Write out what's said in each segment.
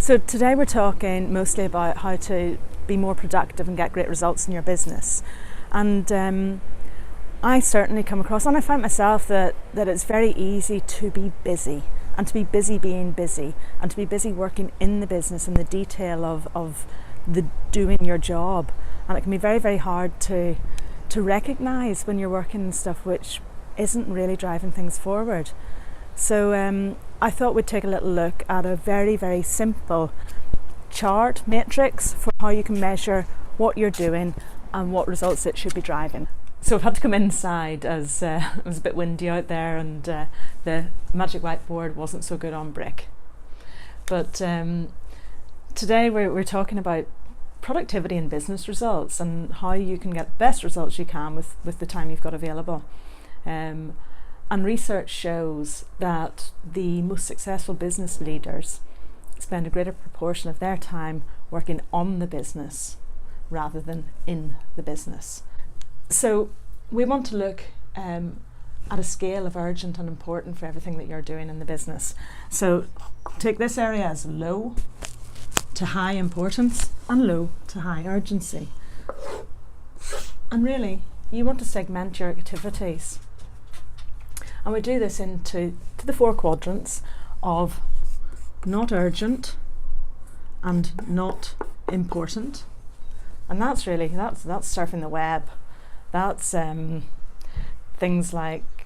So today we're talking mostly about how to be more productive and get great results in your business. And I certainly come across, and I find myself that it's very easy to be busy, and to be busy being busy, and to be busy working in the business and the detail of the doing your job. And it can be very, very hard to recognise when you're working in stuff which isn't really driving things forward. So I thought we'd take a little look at a very, very simple chart matrix for how you can measure what you're doing and what results it should be driving. So I've had to come inside as it was a bit windy out there, and the magic whiteboard wasn't so good on brick. But today we're talking about productivity and business results, and how you can get the best results you can with the time you've got available. And research shows that the most successful business leaders spend a greater proportion of their time working on the business rather than in the business. So we want to look at a scale of urgent and important for everything that you're doing in the business. So take this area as low to high importance and low to high urgency. And really, you want to segment your activities. And we do this into the 4 quadrants of not urgent and not important. And that's surfing the web. That's things like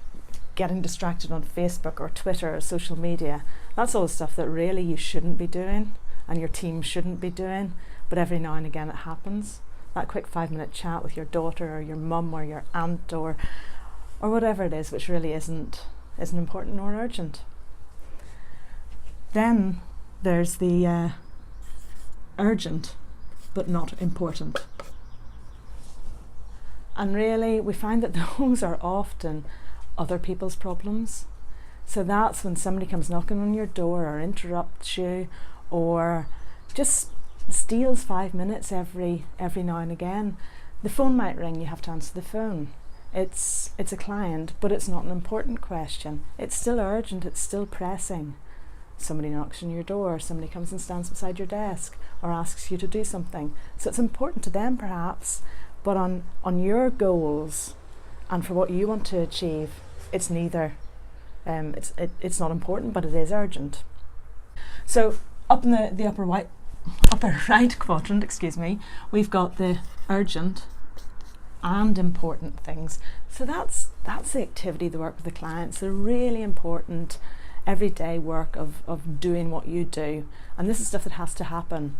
getting distracted on Facebook or Twitter or social media. That's all the stuff that really you shouldn't be doing and your team shouldn't be doing, but every now and again it happens. That quick 5-minute chat with your daughter or your mum or your aunt or whatever it is, which really isn't important nor urgent. Then there's the urgent but not important. And really we find that those are often other people's problems. So that's when somebody comes knocking on your door or interrupts you or just steals 5 minutes every now and again. The phone might ring, you have to answer the phone. It's a client, but it's not an important question. It's still urgent, it's still pressing. Somebody knocks on your door, somebody comes and stands beside your desk or asks you to do something. So it's important to them perhaps, but on your goals and for what you want to achieve, it's neither. It's not important, but it is urgent. So up in the upper right quadrant, we've got the urgent and important things. So that's the activity, the work with the clients, the really important everyday work of doing what you do. And this is stuff that has to happen.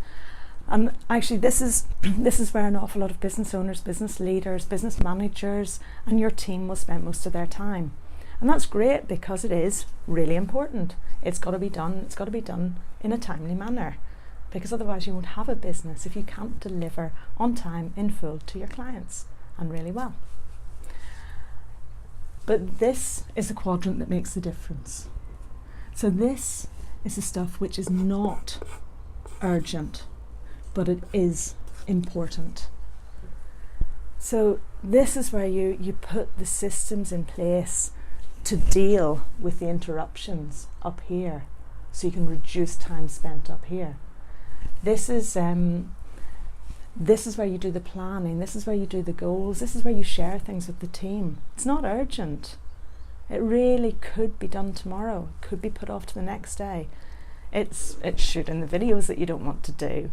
And actually this is where an awful lot of business owners, business leaders, business managers and your team will spend most of their time. And that's great because it is really important. It's got to be done in a timely manner, because otherwise you won't have a business if you can't deliver on time in full to your clients and really well. But this is the quadrant that makes the difference. So this is the stuff which is not urgent, but it is important. So this is where you put the systems in place to deal with the interruptions up here, so you can reduce time spent up here. This is where you do the planning, this is where you do the goals, this is where you share things with the team. It's not urgent. It really could be done tomorrow, could be put off to the next day. It's shooting the videos that you don't want to do.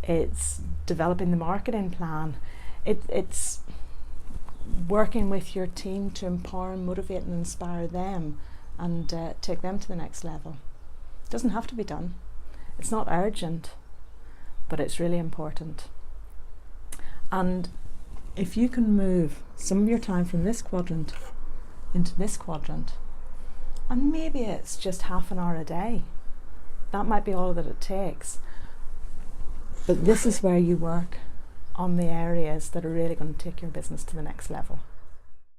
It's developing the marketing plan. It's working with your team to empower, motivate and inspire them and take them to the next level. It doesn't have to be done. It's not urgent, but it's really important. And if you can move some of your time from this quadrant into this quadrant, and maybe it's just half an hour a day, that might be all that it takes. But this is where you work on the areas that are really going to take your business to the next level.